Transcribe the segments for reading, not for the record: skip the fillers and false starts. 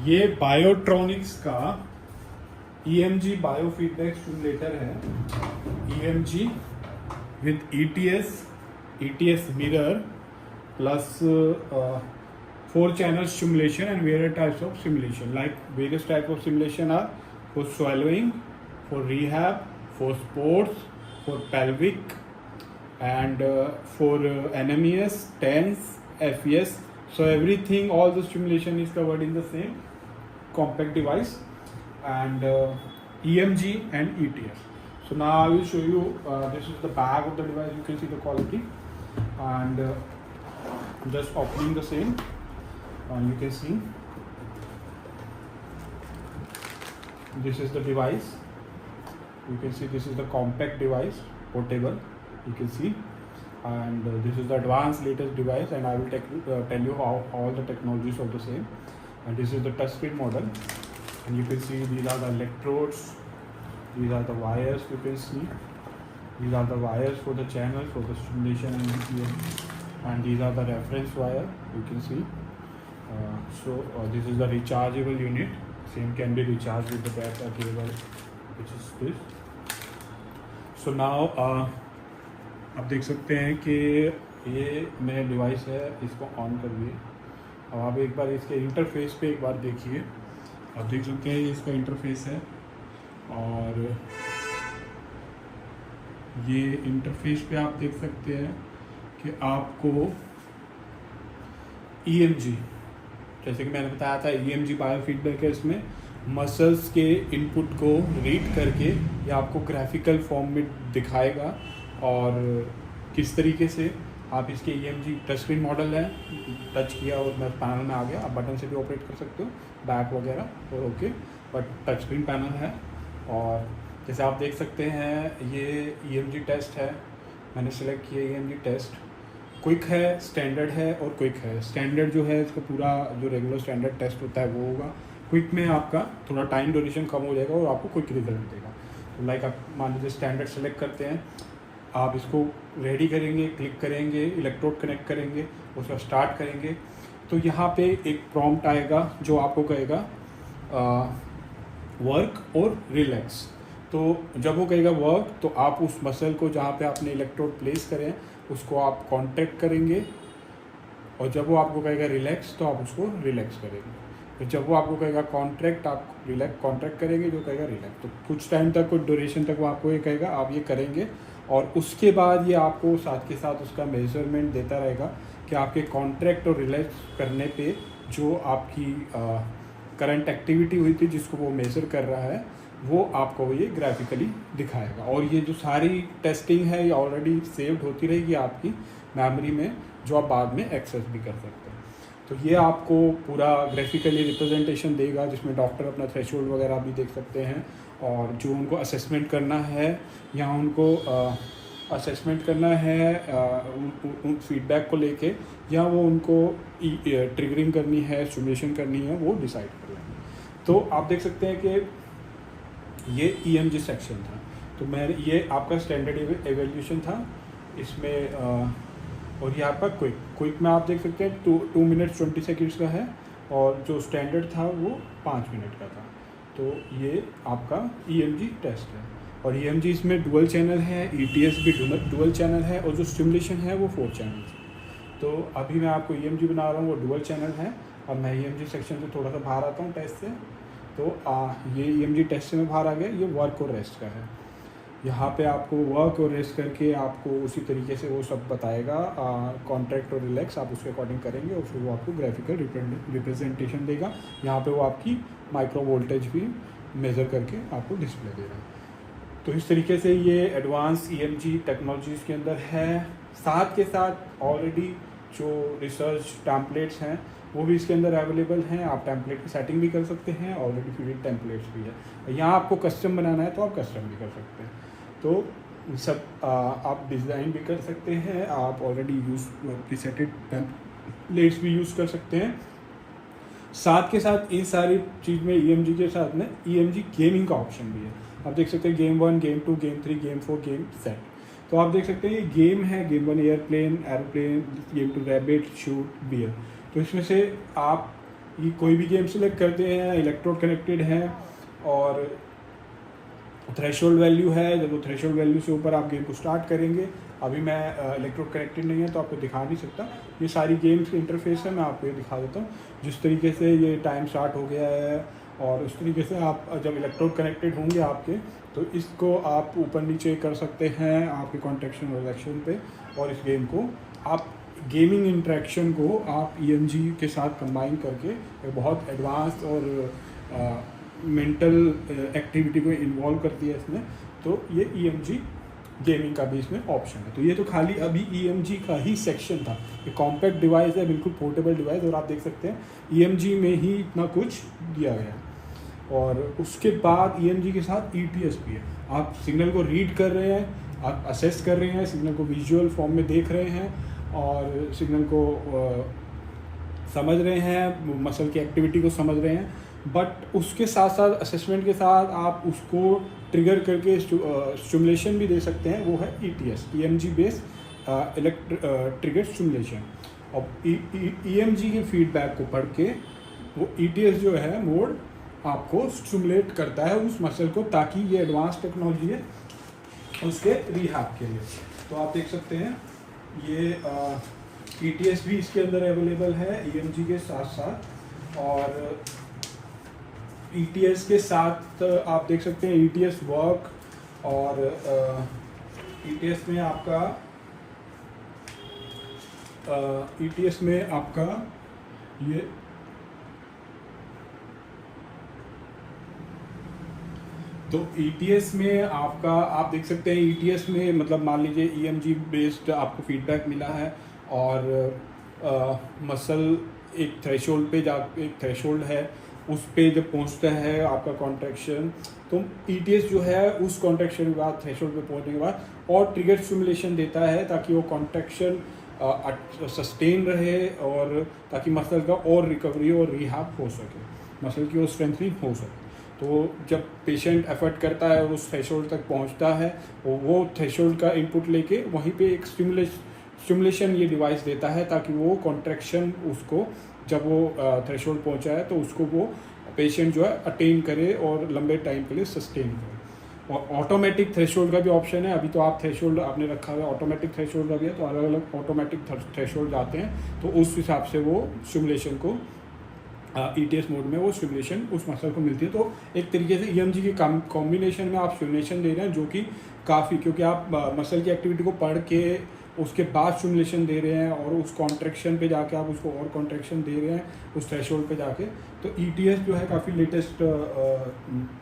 ये बायोट्रॉनिक्स का EMG biofeedback stimulator है। EMG with ETS mirror plus 4 channel stimulation and various types of stimulation. Like various types of stimulation are for swallowing, for rehab, for sports, for pelvic, and for NMES, TENS, FES. So everything, all the stimulation is covered in the same compact device, and EMG and ETS. So now I will show you, this is the back of the device. You can see the quality, and just opening the same, and you can see this is the device. You can see this is the compact device, portable, you can see, and this is the advanced latest device, and I will tell you how all the technologies of the same. And this is the touchscreen model, and you can see these are the electrodes, these are the wires. You can see these are the wires for the channels for the stimulation and these are the reference wire. You can see this is the rechargeable unit. Same can be recharged with the battery cable, which is this. So now आप देख सकते हैं कि ये नया device है, इसको on करिए। अब आप एक बार इसके इंटरफेस पे एक बार देखिए। आप देख सकते हैं ये इसका इंटरफेस है, और ये इंटरफेस पे आप देख सकते हैं कि आपको EMG, जैसे कि मैंने बताया था, EMG बायोफीडबैक है। इसमें मसल्स के इनपुट को रीड करके ये आपको ग्राफिकल फॉर्म में दिखाएगा, और किस तरीके से आप इसके EMG टच स्क्रीन मॉडल है, टच किया और मैं पैनल में आ गया। आप बटन से भी ऑपरेट कर सकते हो, बैक वगैरह, और okay, but touch screen panel है। और जैसे आप देख सकते हैं ये EMG टेस्ट है, मैंने सेलेक्ट किया EMG टेस्ट। क्विक है, स्टैंडर्ड है और क्विक है। स्टैंडर्ड जो है इसका पूरा जो रेगुलर स्टैंडर्ड टेस्ट होता है वो होगा। क्विक में आपका थोड़ा टाइम ड्यूरेशन कम हो जाएगा और आपको क्विक रिजल्ट देगा। तो लाइक आप मान लीजिए स्टैंडर्ड सेलेक्ट करते हैं, आप इसको रेडी करेंगे, क्लिक करेंगे, इलेक्ट्रोड कनेक्ट करेंगे, उसका स्टार्ट करेंगे, तो यहाँ पे एक प्रॉम्प्ट आएगा जो आपको कहेगा वर्क और रिलैक्स। तो जब वो कहेगा वर्क, तो आप उस मसल को जहाँ पे आपने इलेक्ट्रोड प्लेस करें उसको आप कॉन्ट्रैक्ट करेंगे, और जब वो आपको कहेगा रिलैक्स तो आप उसको रिलैक्स करेंगे। तो जब वो आपको कहेगा कॉन्ट्रैक्ट, आप कॉन्ट्रैक्ट करेंगे, जो कहेगा रिलैक्स। तो कुछ टाइम तक, कुछ ड्यूरेशन तक वो आपको ये कहेगा आप ये करेंगे, और उसके बाद ये आपको साथ के साथ उसका मेजरमेंट देता रहेगा कि आपके कॉन्ट्रैक्ट और रिलैक्स करने पे जो आपकी करंट एक्टिविटी हुई थी जिसको वो मेज़र कर रहा है, वो आपको ये ग्राफिकली दिखाएगा। और ये जो सारी टेस्टिंग है ये ऑलरेडी सेव्ड होती रहेगी आपकी मेमोरी में, जो आप बाद में एक्सेस भी कर सकते हैं। तो ये आपको पूरा ग्राफिकली रिप्रेजेंटेशन देगा, जिसमें डॉक्टर अपना थ्रेशोल्ड वगैरह भी देख सकते हैं, और जो उनको असेसमेंट करना है या उनको असेसमेंट करना है उन फीडबैक को लेके, या वो उनको ट्रिगरिंग करनी है, स्टिमुलेशन करनी है, वो डिसाइड कर लेंगे। तो आप देख सकते हैं कि ये EMG सेक्शन था। तो मैं ये आपका स्टैंडर्ड एवेल्यूशन था इसमें, और ये आपका क्विक में आप देख सकते हैं 2 मिनट 20 सेकेंड्स का है, और जो स्टैंडर्ड था वो 5 मिनट का था। तो ये आपका EMG टेस्ट है, और EMG इसमें डुअल चैनल है, ETS भी डुअल चैनल है, और जो स्टिमुलेशन है वो 4 चैनल है। तो अभी मैं आपको EMG बना रहा हूँ, वो डुअल चैनल है। अब मैं EMG सेक्शन से थोड़ा सा बाहर आता हूँ टेस्ट से। तो ये EMG टेस्ट से मैं बाहर आ गया। ये वर्क और रेस्ट का है। यहाँ पे आपको वर्क और रेस्ट करके आपको उसी तरीके से वो सब बताएगा, कॉन्ट्रैक्ट और रिलैक्स आप उसके अकॉर्डिंग करेंगे, और फिर वो आपको ग्राफिकल रिप्रेजेंटेशन देगा। यहाँ पे वो आपकी माइक्रो वोल्टेज भी मेज़र करके आपको डिस्प्ले दे रहा है। तो इस तरीके से ये एडवांस EMG टेक्नोलॉजीज़ के अंदर है। साथ के साथ ऑलरेडी जो रिसर्च टैम्पलेट्स हैं वो भी इसके अंदर अवेलेबल हैं। आप टैम्पलेट की सेटिंग भी कर सकते हैं, ऑलरेडी फिटेड टैम्पलेट्स भी है। यहाँ आपको कस्टम बनाना है तो आप कस्टम भी कर सकते हैं। तो सब आप डिज़ाइन भी कर सकते हैं, आप ऑलरेडी यूज़ प्रीसेटेड टैम्पलेट्स भी यूज़ कर सकते हैं। साथ के साथ इन सारी चीज़ में EMG के साथ में EMG गेमिंग का ऑप्शन भी है। आप देख सकते हैं game 1, game 2, game 3, game 4, game set. तो आप देख सकते हैं ये गेम है, game 1 airplane, game 2 rabbit, shoot, bear. तो इसमें से आप ये कोई भी गेम सेलेक्ट करते हैं, इलेक्ट्रोड कनेक्टेड है और थ्रेशोल्ड वैल्यू है। जब वो थ्रेशोल्ड वैल्यू से ऊपर आप गेम को स्टार्ट करेंगे, अभी मैं इलेक्ट्रोड कनेक्टेड नहीं है तो आपको दिखा नहीं सकता, ये सारी गेम्स की इंटरफेस है, मैं आपको ये दिखा देता हूँ। जिस तरीके से ये टाइम स्टार्ट हो गया है और उस तरीके से आप जब इलेक्ट्रोड कनेक्टेड होंगे आपके, तो इसको आप ऊपर नीचे कर सकते हैं आपके कॉन्ट्रैक्शन और रिलैक्शन पे। और इस गेम को आप गेमिंग इंटरेक्शन को आप EMG के साथ कंबाइन करके एक बहुत एडवांस और मेंटल एक्टिविटी को इन्वॉल्व करती है इसमें। तो ये EMG गेमिंग का भी इसमें ऑप्शन है। तो ये तो खाली अभी EMG का ही सेक्शन था। ये कॉम्पैक्ट डिवाइस है, बिल्कुल पोर्टेबल डिवाइस, और आप देख सकते हैं EMG में ही इतना कुछ दिया गया है। और उसके बाद EMG के साथ ETS भी है। आप सिग्नल को रीड कर रहे हैं, आप असेस कर रहे हैं, सिग्नल को विजुअल फॉर्म में देख रहे हैं और सिग्नल को समझ रहे हैं, मसल की एक्टिविटी को समझ रहे हैं। बट उसके साथ साथ असेसमेंट के साथ आप उसको ट्रिगर करके स्टिमुलेशन भी दे सकते हैं, वो है ETS, EMG based trigger stimulation. और EMG के फीडबैक को पढ़ के वो ETS जो है मोड आपको स्टिमुलेट करता है उस मसल को, ताकि ये एडवांस टेक्नोलॉजी है उसके रिहैब के लिए। तो आप देख सकते हैं ये ETS भी इसके अंदर अवेलेबल है EMG के साथ साथ। और ETS के साथ आप देख सकते हैं ETS वर्क, और ETS में आपका ETS में आपका ये तो ETS में आपका आप देख सकते हैं ETS में मतलब मान लीजिए EMG बेस्ड आपको फीडबैक मिला है और मसल एक थ्रेशोल्ड पे एक थ्रेशोल्ड है, उस पे जब पहुंचता है आपका कॉन्ट्रैक्शन, तो ETS जो है उस कॉन्ट्रैक्शन के बाद थ्रेशोल्ड पे पहुंचने के बाद और ट्रिगर स्टिमुलेशन देता है ताकि वो कॉन्ट्रैक्शन सस्टेन रहे और ताकि मसल का और रिकवरी और रिहैब हो सके, मसल की और स्ट्रेंथनिंग हो सके। तो जब पेशेंट एफर्ट करता है और उस थ्रेशोल्ड तक पहुंचता है, वो थ्रेशोल्ड का इनपुट लेके वहीं पे एक स्टिमुलेशन ये डिवाइस देता है ताकि वो कॉन्ट्रैक्शन उसको जब वो थ्रेशोल्ड पहुंचा है तो उसको वो पेशेंट जो है अटेन करे और लंबे टाइम के लिए सस्टेन करे। और ऑटोमेटिक थ्रेशोल्ड का भी ऑप्शन है। अभी तो आप थ्रेशोल्ड आपने रखा हुआ है, ऑटोमेटिक थ्रेशोल्ड का भी है, तो अलग अलग ऑटोमेटिक थ्रेशोल्ड आते हैं, तो उस हिसाब से वो स्टिमुलेशन को ETS मोड में वो स्टिमुलेशन उस मसल को मिलती है। तो एक तरीके से EMG की कॉम्बिनेशन में आप स्टिमुलेशन दे रहे हैं, जो कि काफ़ी, क्योंकि आप मसल की एक्टिविटी को पढ़ के उसके बाद स्टिमुलेशन दे रहे हैं और उस कॉन्ट्रैक्शन पे जाके आप उसको और कॉन्ट्रैक्शन दे रहे हैं उस थ्रेशोल्ड पे जाके। तो ETS जो है काफ़ी लेटेस्ट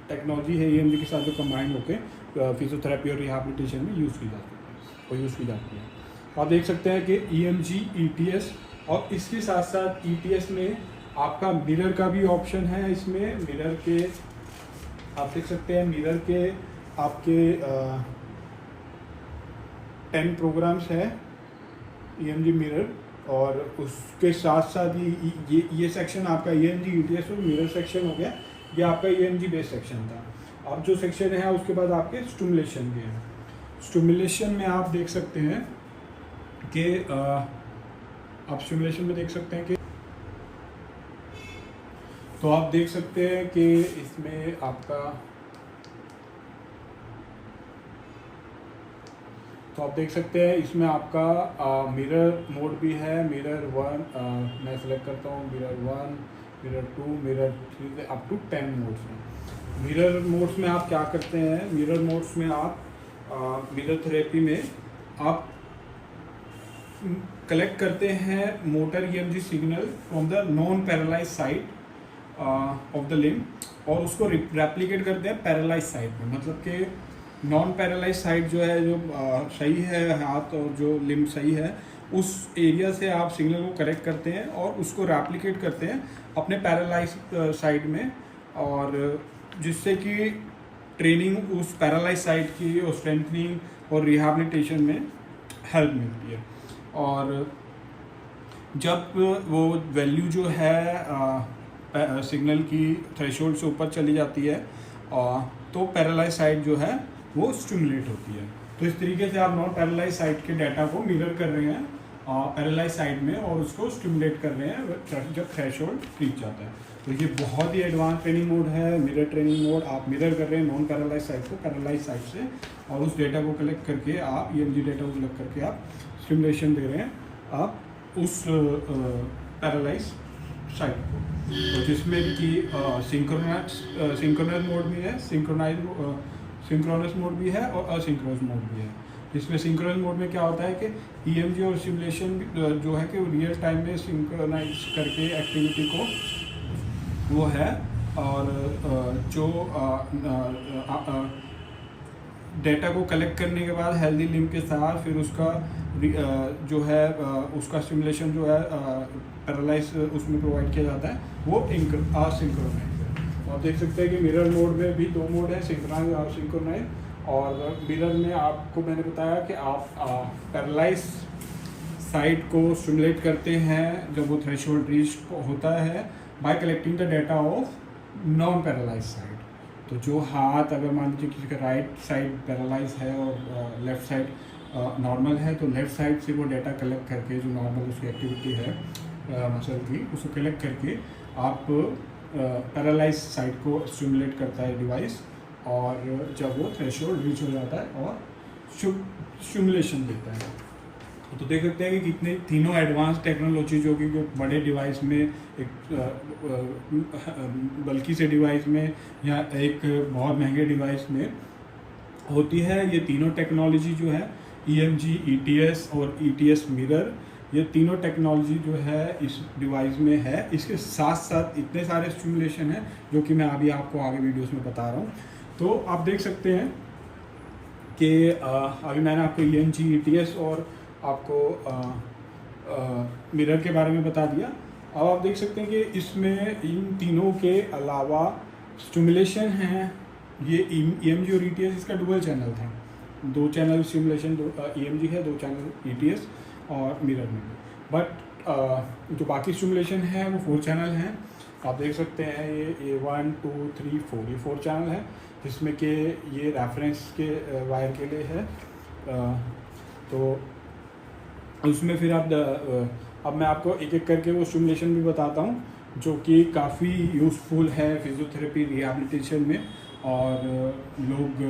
टेक्नोलॉजी है EMG के साथ जो कंबाइन होकर फिजियोथेरेपी और रिहैबिलिटेशन में यूज़ की जाती है। आप देख सकते हैं कि EMG ETS और इसके साथ साथ ETS में आपका मिरर का भी ऑप्शन है। इसमें मिरर के आप देख सकते हैं, मिरर के आपके 10 प्रोग्राम्स है EMG मिरर, और उसके साथ साथ ये सेक्शन आपका EMG ETS और मिरर सेक्शन हो गया। ये आपका EMG बेस सेक्शन था। अब जो सेक्शन है उसके बाद आपके स्टिमुलेशन के हैं। स्टिमुलेशन में आप देख सकते हैं कि आप स्टिमुलेशन में देख सकते हैं कि तो आप देख सकते हैं कि इसमें आपका तो आप देख सकते हैं इसमें आपका मिरर मोड भी है। मिरर 1 मैं सेलेक्ट करता हूँ, मिरर 1, मिरर 2, मिरर 3 से अप टू 10 मोड्स में। मिरर मोड्स में आप क्या करते हैं, मिरर मोड्स में आप मिरर थेरेपी में आप कलेक्ट करते हैं motor EMG signal from the non paralyse side of the limb और उसको रेप्लिकेट करते हैं पैरालाइज साइड में। मतलब कि नॉन पैरालाइज साइड जो है, जो सही है हाथ और जो लिम्ब सही है, उस एरिया से आप सिग्नल को कलेक्ट करते हैं और उसको रेप्लिकेट करते हैं अपने पैरालाइज साइड में, और जिससे कि ट्रेनिंग उस पैरालाइज साइड की और स्ट्रेंथनिंग और रिहैबिलिटेशन में हेल्प मिलती है। और जब वो वैल्यू जो है सिग्नल की थ्रेशोल्ड से ऊपर चली जाती है तो पैरालाइज साइड जो है वो स्टिमुलेट होती है। तो इस तरीके से आप नॉन पैरालाइज साइड के डाटा को मिरर कर रहे हैं पैरालाइज साइड में और उसको स्टिमुलेट कर रहे हैं जब थ्रेशोल्ड रीच जाता है। तो ये बहुत ही एडवांस ट्रेनिंग मोड है, मिरर ट्रेनिंग मोड। आप मिरर कर रहे हैं नॉन पैरालाइज साइड को पैरालाइज साइड से, और उस डेटा को कलेक्ट करके आप EMG डेटा को कलेक्ट करके आप स्टिमुलेशन दे रहे हैं आप उस पैरालाइज साइड को। तो जिसमें कि सिंक्रोनस मोड भी है, सिंक्रोनस मोड भी है और असिंक्रोनस मोड भी है। इसमें सिंक्रोनस मोड में क्या होता है कि EMG और सिमुलेशन जो है कि वो रियल टाइम में सिंक्रोनाइज करके एक्टिविटी को वो है, और जो डेटा को कलेक्ट करने के बाद हेल्दी लिम्ब के साथ फिर उसका जो है उसका सिमुलेशन जो है पैरालाइज उसमें प्रोवाइड किया जाता है, वो असिंक्रोनाइज है। आप देख सकते हैं कि मिरर मोड में भी 2 मोड है, सिंक्रोनाइज और सिंक्रोनाइज। और मिरर में आपको मैंने बताया कि आप पैरालाइज साइड को स्टिमुलेट करते हैं जब वो थ्रेशोल्ड रीच होता है bye collecting the data of non paralyse side. तो जो हाथ अगर मान लीजिए किसी का राइट साइड पैरालाइज है और लेफ़्ट साइड नॉर्मल है, तो लेफ़्ट साइड से वो डेटा कलेक्ट करके जो नॉर्मल उसकी एक्टिविटी है मसल की, उसको कलेक्ट करके आप पैरालाइज साइड को स्टिमुलेट करता है डिवाइस, और जब वो थ्रेशोल्ड रीच हो जाता है और स्टिमुलेशन देता है। तो देख सकते हैं कि कितने तीनों एडवांस टेक्नोलॉजी जो कि बड़े डिवाइस में एक बल्कि से डिवाइस में या एक बहुत महंगे डिवाइस में होती है। ये तीनों टेक्नोलॉजी जो है EMG, ETS और ETS मिरर, ये तीनों टेक्नोलॉजी जो है इस डिवाइस में है। इसके साथ साथ इतने सारे स्टिमुलेशन हैं जो कि मैं अभी आपको आगे वीडियोस में बता रहा हूँ। तो आप देख सकते हैं कि अभी मैंने आपको EMG, ETS और आपको मिरर के बारे में बता दिया। अब आप देख सकते हैं कि इसमें इन तीनों के अलावा स्टिमुलेशन हैं। ये EMG और ETS इसका डुअल चैनल था, 2 चैनल स्टिमुलेशन EMG है, 2 चैनल ETS और मिरर में। बट जो बाकी स्टिमुलेशन है वो 4 चैनल हैं। आप देख सकते हैं ये 1, 2, 3, 4 ये 4 चैनल है, जिसमें कि ये रेफरेंस के वायर के लिए है। तो उसमें फिर आप अब मैं आपको एक एक करके वो स्टिमुलेशन भी बताता हूँ जो कि काफ़ी यूज़फुल है फिजियोथेरेपी रिहैबिलिटेशन में, और लोग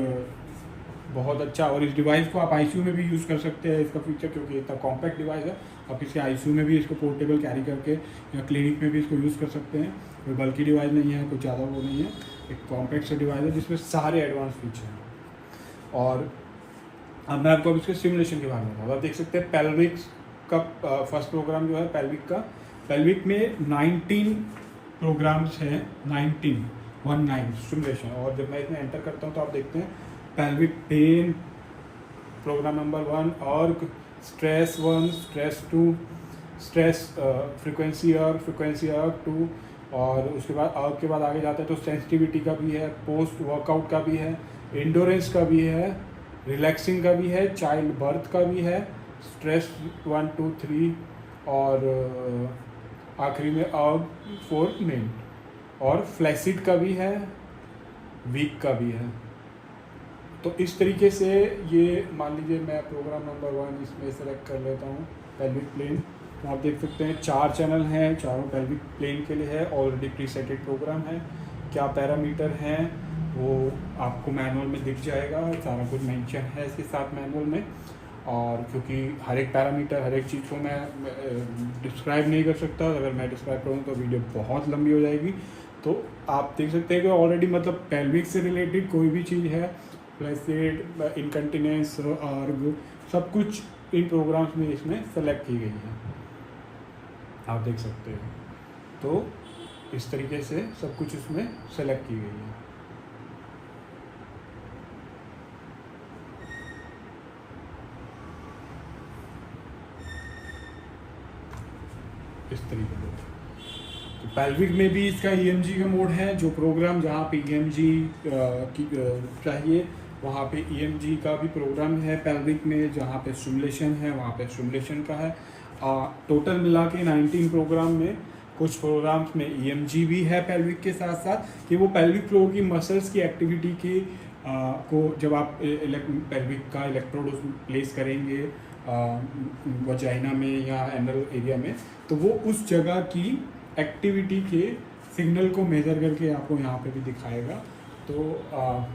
बहुत अच्छा। और इस डिवाइस को आप ICU में भी यूज़ कर सकते हैं, इसका फीचर क्योंकि इतना कॉम्पैक्ट डिवाइस है। आप इसे ICU में भी इसको पोर्टेबल कैरी करके या क्लिनिक में भी इसको यूज़ कर सकते हैं। कोई बल्कि डिवाइस नहीं है, कुछ ज़्यादा वो नहीं है, एक कॉम्पैक्ट सा डिवाइस है जिसमें सारे एडवांस फीचर हैं। और अब मैं आपको अब इसके सिमुलेशन के बारे में बताऊँ। आप देख सकते हैं पेल्विक का फर्स्ट प्रोग्राम जो है पेल्विक में 19 प्रोग्राम्स हैं, 19 सिमुलेशन। और जब मैं इसमें एंटर करता हूँ तो आप देखते हैं पेल्विक पेन प्रोग्राम नंबर 1, और स्ट्रेस 1, स्ट्रेस 2, स्ट्रेस फ्रिक्वेंसी अर्क 2, और उसके बाद अर्क के बाद आगे जाता है तो सेंसिटिविटी का भी है, पोस्ट वर्कआउट का भी है, इंडोरेंस का भी है, रिलैक्सिंग का भी है, चाइल्ड बर्थ का भी है, स्ट्रेस 1, 2, 3, और आखिरी में 4 मेन, और फ्लैसिड का भी है, वीक का भी है। तो इस तरीके से ये मान लीजिए मैं प्रोग्राम नंबर 1 इसमें सेलेक्ट कर लेता हूँ पेल्विक प्लेन। तो आप देख सकते हैं 4 चैनल हैं, चारों पेल्विक प्लेन के लिए है, ऑलरेडी प्रीसेटेड प्रोग्राम है। क्या पैरामीटर हैं वो आपको मैनुअल में दिख जाएगा, सारा कुछ मेंशन है इसके साथ मैनुअल में। और क्योंकि हर एक पैरामीटर हर एक चीज़ को मैं डिस्क्राइब नहीं कर सकता, अगर मैं डिस्क्राइब करूँ तो वीडियो बहुत लंबी हो जाएगी। तो आप देख सकते हैं कि ऑलरेडी मतलब पेल्विक से रिलेटेड कोई भी चीज़ है, फ्लैसिड, इनकंटिनेंस, आर्ग, सब कुछ इन प्रोग्राम्स में इसमें सेलेक्ट की गई है, आप देख सकते हैं। तो इस तरीके से सब कुछ इसमें सेलेक्ट की गई है। इस तरीके से तो पेल्विक में भी इसका EMG का मोड है, जो प्रोग्राम जहाँ पे EMG की चाहिए वहाँ पे EMG का भी प्रोग्राम है। पेल्विक में जहाँ पे स्टिमुलेशन है वहाँ पे स्टिमुलेशन का है। टोटल मिला के 19 प्रोग्राम में कुछ प्रोग्राम्स में EMG भी है पेल्विक के साथ साथ, कि वो पेल्विक फ्लोर की मसल्स की एक्टिविटी की को जब आप पेल्विक का इलेक्ट्रोड उसमें प्लेस करेंगे वजाइना में या एनल एरिया में, तो वो उस जगह की एक्टिविटी के सिग्नल को मेजर करके आपको यहाँ पे भी दिखाएगा। तो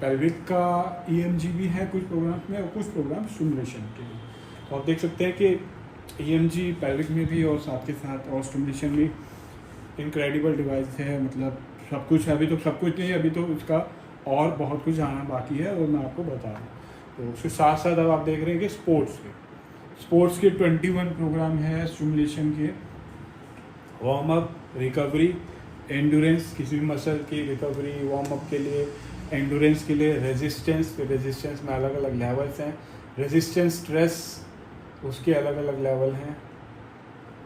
पेल्विक का EMG भी है कुछ प्रोग्राम में और कुछ प्रोग्राम स्टिमुलेशन के लिए। तो आप देख सकते हैं कि EMG पेल्विक में भी और साथ के साथ और स्टिमुलेशन भी इनक्रेडिबल डिवाइस है। मतलब सब कुछ, अभी तो सब कुछ नहीं, अभी तो उसका और बहुत कुछ आना बाकी है और मैं आपको बता रहा हूँ। तो उसके साथ साथ अब आप देख रहे हैं कि स्पोर्ट्स के 21 प्रोग्राम है स्टिमुलेशन के, वार्म अप, रिकवरी, एंडोरेंस, किसी भी मसल की रिकवरी, वार्म अप के लिए, एंडोरेंस के लिए, रेजिस्टेंस में अलग अलग लेवल्स हैं, रेजिस्टेंस स्ट्रेस उसके अलग अलग लेवल हैं,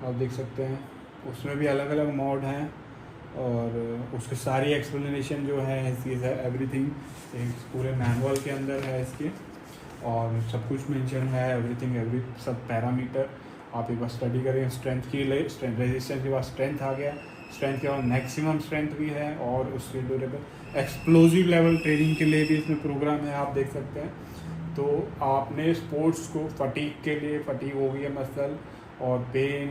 आप देख सकते हैं उसमें भी अलग अलग मोड हैं। और उसके सारी एक्सप्लेनेशन जो है चीज़ है, एवरीथिंग पूरे मैनुअल के अंदर है इसके, और सब कुछ मेंशन है, एवरीथिंग एवरी सब पैरामीटर आप एक बार स्टडी करें। स्ट्रेंथ के लिए रेजिस्टेंस के बाद स्ट्रेंथ आ गया, स्ट्रेंथ के बाद मैक्सिमम स्ट्रेंथ भी है, और उसके ड्यूरेबल एक्सप्लोजिव लेवल ट्रेनिंग के लिए भी इसमें प्रोग्राम है, आप देख सकते हैं। तो आपने स्पोर्ट्स को फटीग हो गई है मसल और पेन,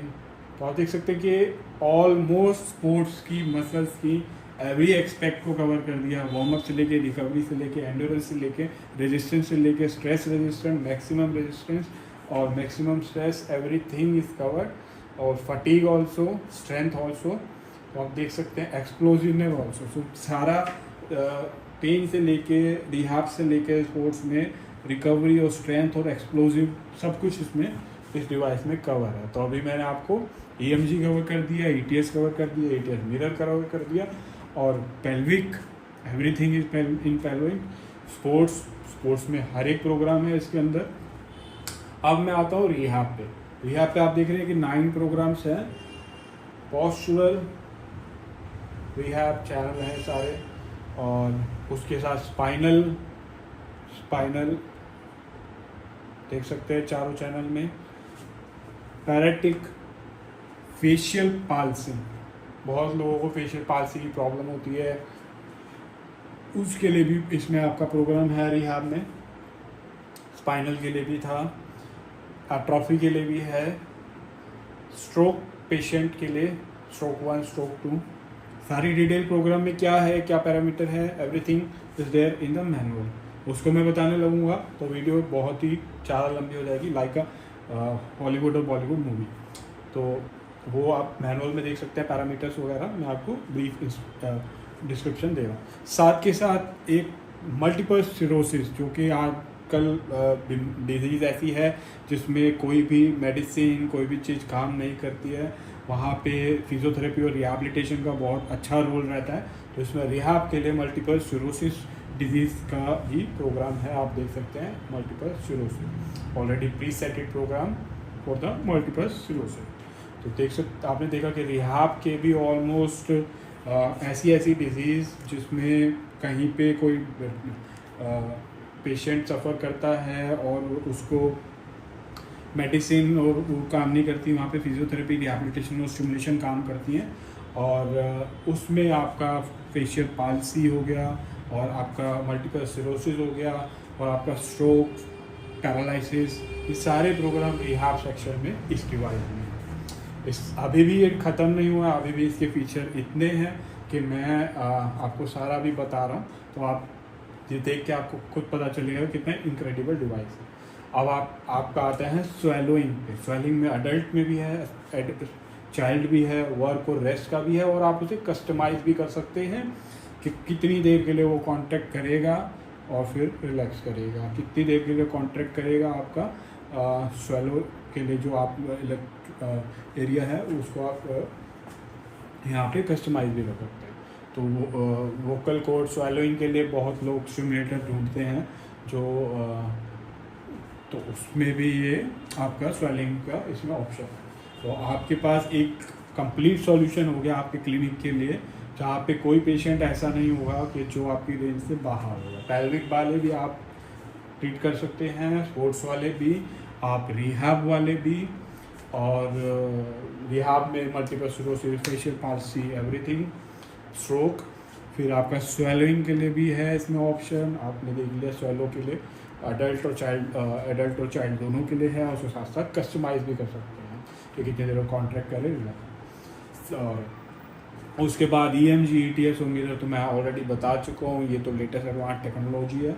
तो आप देख सकते हैं कि ऑलमोस्ट स्पोर्ट्स की मसल्स की एवरी एक्सपेक्ट को कवर कर दिया, वार्म अप से लेके, रिकवरी से लेके, एंडोरेंस से लेके, रेजिस्टेंस से लेके, स्ट्रेस रेजिस्टेंस, मैक्सिमम रेजिस्टेंस और maximum stress, everything is covered. और फटीग ऑल्सो, स्ट्रेंथ ऑल्सो, तो आप देख सकते हैं एक्सप्लोजिवनेस ऑल्सो। सो सारा पेन से लेके, रिहाब से लेके, स्पोर्ट्स में रिकवरी और स्ट्रेंथ और एक्सप्लोजिव सब कुछ इसमें इस डिवाइस में कवर है। तो अभी मैंने आपको EMG कवर कर दिया, ETS कवर कर दिया, ETS मिरर कवर कर दिया, और pelvic, everything is in pelvic. Sports में हर एक प्रोग्राम है इसके अंदर। अब मैं आता हूँ रिहाब पे आप देख रहे हैं कि 9 प्रोग्राम्स हैं। पोस्चुरल रिहाब चैनल हैं सारे, और उसके साथ स्पाइनल देख सकते हैं चारों चैनल में। पैराटिक, फेशियल पाल्सी, बहुत लोगों को फेशियल पाल्सी की प्रॉब्लम होती है, उसके लिए भी इसमें आपका प्रोग्राम है रिहाब में। स्पाइनल के लिए भी था, एट्रोफी के लिए भी है, स्ट्रोक पेशेंट के लिए, स्ट्रोक 1, स्ट्रोक 2, सारी डिटेल प्रोग्राम में क्या है, क्या पैरामीटर है, everything is there in the manual. उसको मैं बताने लगूंगा तो वीडियो बहुत ही ज़्यादा लंबी हो जाएगी, लाइक हॉलीवुड और बॉलीवुड मूवी। तो वो आप मैनुअल में देख सकते हैं, पैरामीटर्स वगैरह मैं आपको ब्रीफ डिस्क्रिप्शन दे रहा हूँ। साथ के साथ एक मल्टीपल सिरोसिस, जो कि आजकल डिजीज़ ऐसी है जिसमें कोई भी मेडिसिन, कोई भी चीज़ काम नहीं करती है, वहाँ पे फिजियोथेरेपी और रिहैबिलिटेशन का बहुत अच्छा रोल रहता है। तो इसमें रिहैब के लिए मल्टीपल सिरोसिस डिजीज़ का भी प्रोग्राम है, आप देख सकते हैं। Multiple sclerosis already preset program for the multiple sclerosis. तो देख सकते, आपने देखा कि रिहैब के भी ऑलमोस्ट ऐसी डिजीज़ जिसमें कहीं पे कोई पेशेंट सफ़र करता है और उसको मेडिसिन और वो काम नहीं करती, वहाँ पे फिजियोथेरेपी, रिहैबिलिटेशन और स्टिमुलेशन काम करती हैं। और उसमें आपका फेशियल पाल्सी हो गया, और आपका मल्टीपल सिरोसिस हो गया, और आपका स्ट्रोक, पैरालिसिस, ये सारे प्रोग्राम रिहैब सेक्शन में इस डिवाइस में। अभी भी ये ख़त्म नहीं हुआ, अभी भी इसके फीचर इतने हैं कि मैं आपको सारा भी बता रहा हूँ, तो आप ये देख के आपको खुद पता चलेगा कितना इनक्रेडिबल डिवाइस है। अब आपका आता है स्वेलिंग पे। स्वेलिंग में अडल्ट में भी है, चाइल्ड भी है, वर्क और रेस्ट का भी है, और आप उसे कस्टमाइज भी कर सकते हैं कि कितनी देर के लिए वो कॉन्ट्रैक्ट करेगा और फिर रिलैक्स करेगा, कितनी देर के लिए कॉन्ट्रैक्ट करेगा आपका स्वेलो के लिए जो आप एरिया है उसको आप यहाँ पे कस्टमाइज भी कर सकते हैं। तो वोकल कॉर्ड स्वेलोइंग के लिए बहुत लोग स्टिमुलेटर ढूंढते हैं, जो तो उसमें भी ये आपका स्वेलिंग का इसमें ऑप्शन है। तो आपके पास एक कंप्लीट सॉल्यूशन हो गया आपके क्लिनिक के लिए, जहाँ पे कोई पेशेंट ऐसा नहीं होगा कि जो आपकी रेंज से बाहर होगा। पेल्विक वाले भी आप ट्रीट कर सकते हैं, स्पोर्ट्स वाले भी, आप रिहैब वाले भी, और रिहैब में multiple cirrhosis, facial palsy, everything, stroke, फिर आपका स्वेलिंग के लिए भी है इसमें ऑप्शन, आपने देख लिया स्वेलो के लिए। एडल्ट और चाइल्ड दोनों के लिए है, और उसके साथ साथ कस्टमाइज भी कर सकते हैं कि कितने देर कॉन्ट्रैक्ट करें। और उसके बाद EMG ETS होंगे तो मैं ऑलरेडी बता चुका हूँ, ये तो लेटेस्ट एडवांस टेक्नोलॉजी है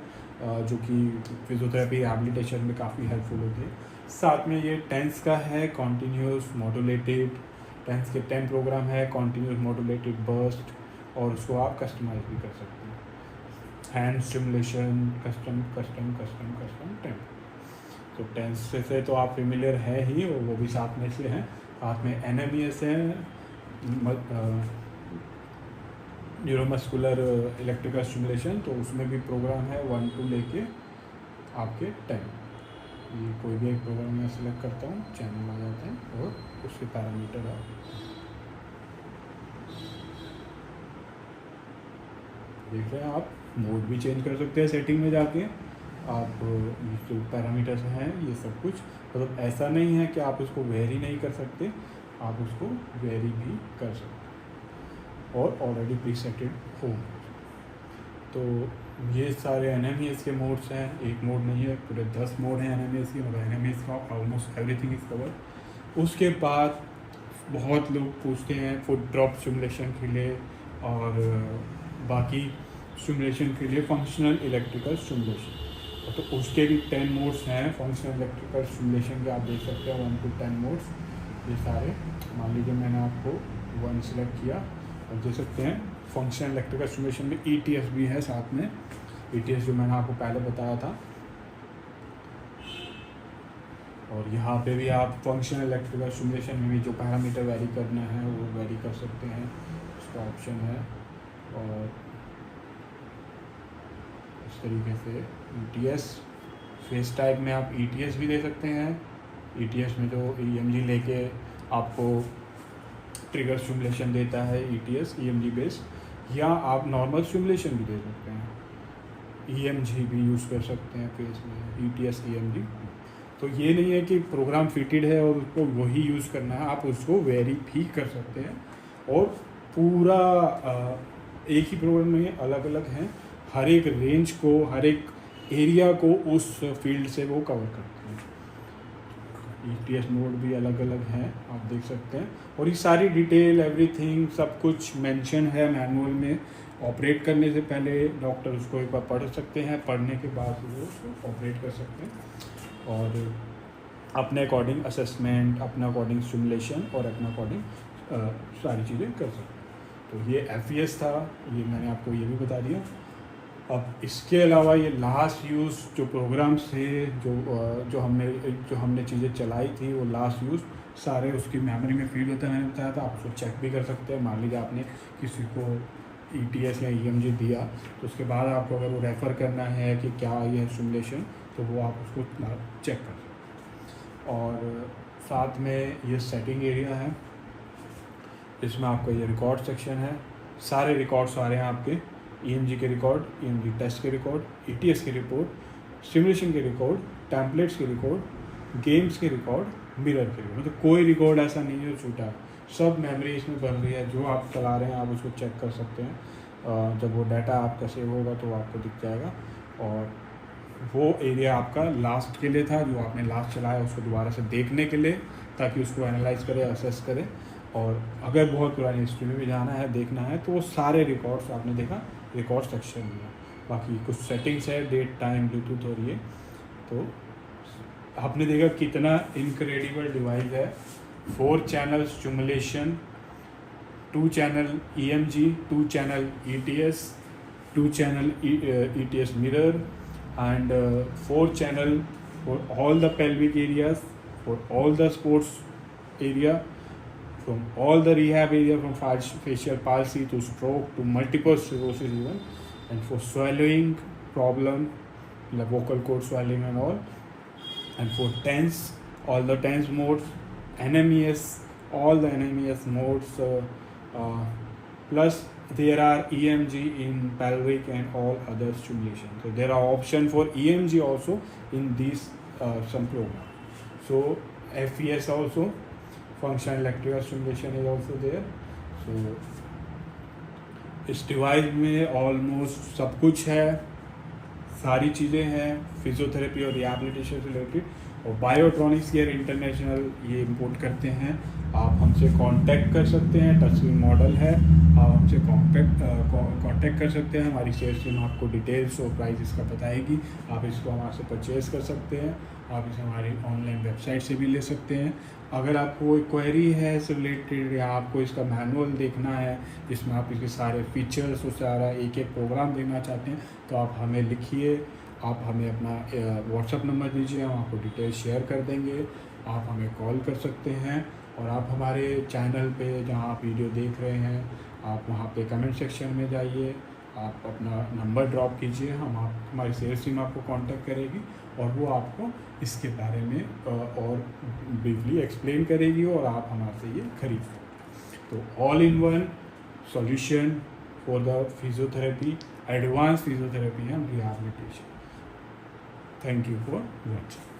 जो कि फिजियोथेरेपी रिहैबिलिटेशन में काफ़ी हेल्पफुल होती है। साथ में ये टेंस का है, कॉन्टीन्यूस मॉड्यूलेटेड टेंस के 10 प्रोग्राम है, कॉन्टीन्यूस मॉड्यूलेटेड बर्स्ट, और उसको आप कस्टमाइज भी कर सकते हैं। Hand stimulation, custom TENS. तो टेंस से तो आप फेमिलियर है ही, और वो भी साथ में से हैं। साथ में NMES है, न्यूरोमस्कुलर इलेक्ट्रिकल स्टिमुलेशन, तो उसमें भी प्रोग्राम है 1 to लेके आपके 10। ये कोई भी एक प्रोग्राम मैं सिलेक्ट करता हूँ, चैनल आ जाते हैं और उसके पैरामीटर आप देख रहे हैं। आप मोड भी चेंज कर सकते हैं सेटिंग में जाके। आप जो पैरामीटर्स हैं ये सब कुछ, मतलब ऐसा नहीं है कि आप उसको वेरी नहीं कर सकते, आप उसको वेरी भी कर सकते हैं और ऑलरेडी प्रीसेटेड हो। तो ये सारे NMES के मोड्स हैं, एक मोड नहीं है, पूरे 10 मोड हैं NMES के, मतलब NMES का ऑलमोस्ट एवरीथिंग इज कवर। उसके बाद बहुत लोग पूछते हैं फुट ड्रॉप स्टिमुलेशन के लिए और बाकी स्टिमुलेशन के लिए फंक्शनल इलेक्ट्रिकल स्टिमुलेशन, तो उसके भी 10 मोड्स हैं फंक्शनल इलेक्ट्रिकल स्टिमुलेशन के। आप देख सकते हैं 1 to 10 मोड्स ये सारे। मान लीजिए मैंने आपको 1 सिलेक्ट किया, और देख सकते हैं फंक्शनल इलेक्ट्रिकल स्टिमुलेशन में ETS भी है साथ में, ETS जो मैंने आपको पहले बताया था। और यहाँ पे भी आप फंक्शनल इलेक्ट्रिकल स्टिमुलेशन में भी जो पैरामीटर वेरी करना है वो वेरी कर सकते हैं, उसका ऑप्शन है। और इस तरीके से ETS फेस टाइप में आप ETS भी दे सकते हैं। ETS में जो EMG लेके आपको ट्रिगर स्टिमुलेशन देता है ETS EMG बेस्ड, या आप नॉर्मल स्टिमुलेशन भी दे सकते हैं, EMG भी यूज़ कर सकते हैं फेस में, ETS EMG। तो ये नहीं है कि प्रोग्राम फिटेड है और उसको वही यूज़ करना है, आप उसको वेरी भी कर सकते हैं। और पूरा एक ही प्रोग्राम में अलग अलग हैं, हर एक रेंज को, हर एक एरिया को उस फील्ड से वो कवर करते हैं। ETS मोड भी अलग अलग हैं, आप देख सकते हैं। और ये सारी डिटेल एवरीथिंग सब कुछ मेंशन है मैनुअल में। ऑपरेट करने से पहले डॉक्टर उसको एक बार पढ़ सकते हैं, पढ़ने के बाद वो उसको ऑपरेट कर सकते हैं और अपने अकॉर्डिंग असेसमेंट, अपने अकॉर्डिंग स्टिमुलेशन और अपने अकॉर्डिंग सारी चीज़ें कर सकते हैं। तो ये FES था, ये मैंने आपको ये भी बता दिया। अब इसके अलावा ये लास्ट यूज़ जो प्रोग्राम से जो हमने चीज़ें चलाई थी, वो लास्ट यूज़ सारे उसकी मेमोरी में फीड होता है। मैंने बताया था, आप उसको चेक भी कर सकते हैं। मान लीजिए आपने किसी को ETS या EMG दिया, तो उसके बाद आपको अगर वो रेफ़र करना है कि क्या ये स्टिमुलेशन, तो वो आप उसको चेक कर सकते हैं। और साथ में ये सेटिंग एरिया है, इसमें आपका ये रिकॉर्ड सेक्शन है। सारे रिकॉर्ड्स आ रहे हैं आपके, EMG के रिकॉर्ड, EMG टेस्ट के रिकॉर्ड, ETS के रिकॉर्ड, स्टिमुलेशन के रिकॉर्ड, टेम्पलेट्स के रिकॉर्ड, गेम्स के रिकॉर्ड, मिरर के रिकॉर्ड। मतलब कोई रिकॉर्ड ऐसा नहीं है जो छूटा, सब मेमोरी इसमें बन रही है। जो आप चला रहे हैं आप उसको चेक कर सकते हैं। जब वो डाटा आपका सेव होगा तो आपको दिख जाएगा। और वो एरिया आपका लास्ट के लिए था, जो आपने लास्ट चलाया उसको दोबारा से देखने के लिए, ताकि उसको एनालाइज करे, असेस करे। और अगर बहुत पुरानी हिस्ट्री में भी जाना है, देखना है, तो वो सारे रिकॉर्ड्स आपने देखा रिकॉर्ड सेक्शन में। बाकी कुछ सेटिंग्स है, डेट, टाइम, ब्लूटूथ और ये, तो आपने देखा कितना इनक्रेडिबल डिवाइस है। 4 channel stimulation, 2 channel EMG, 2 channel ETS, 2 channel ETS mirror and 4 channel for all the pelvic areas, for all the sports area, from all the rehab area, from facial palsy to stroke to multiple sclerosis even, and for swallowing problem like vocal cord swelling and all, and for TENS, all the TENS modes, NMES, all the NMES modes, plus there are EMG in pelvic and all other stimulation. So there are option for EMG also in these some programs. So FES also, functional electrical stimulation is also there. So इस device में almost सब कुछ है, सारी चीज़ें हैं physiotherapy और rehabilitation से रिलेटेड। और बायोट्रॉनिक्स केयर इंटरनेशनल ये इंपोर्ट करते हैं। आप हमसे कांटेक्ट कर सकते हैं, टच स्क्रीन मॉडल है, आप हमसे कांटेक्ट कर सकते हैं। हमारी सेल्स टीम आपको डिटेल्स और प्राइस इसका बताएगी। आप इसको हमारे से परचेज़ कर सकते हैं। आप इसे हमारी ऑनलाइन वेबसाइट से भी ले सकते हैं। अगर आपको कोई क्वेरी है इससे रिलेटेड या आपको इसका मैनुअल देखना है जिसमें आप इसके सारे फीचर्स और सारा एक एक प्रोग्राम देखना चाहते हैं तो आप हमें लिखिए, आप हमें अपना व्हाट्सअप नंबर दीजिए, हम आपको डिटेल शेयर कर देंगे। आप हमें कॉल कर सकते हैं और आप हमारे चैनल पे जहाँ आप वीडियो देख रहे हैं आप वहाँ पे कमेंट सेक्शन में जाइए, आप अपना नंबर ड्रॉप कीजिए, हमारी सेल्स टीम आपको कांटेक्ट करेगी और वो आपको इसके बारे में और ब्रीफली एक्सप्लेन करेगी और आप हमारे से ये खरीद सकते। तो all in one solution for the physiotherapy, advance physiotherapy and rehabilitation. Thank you for watching.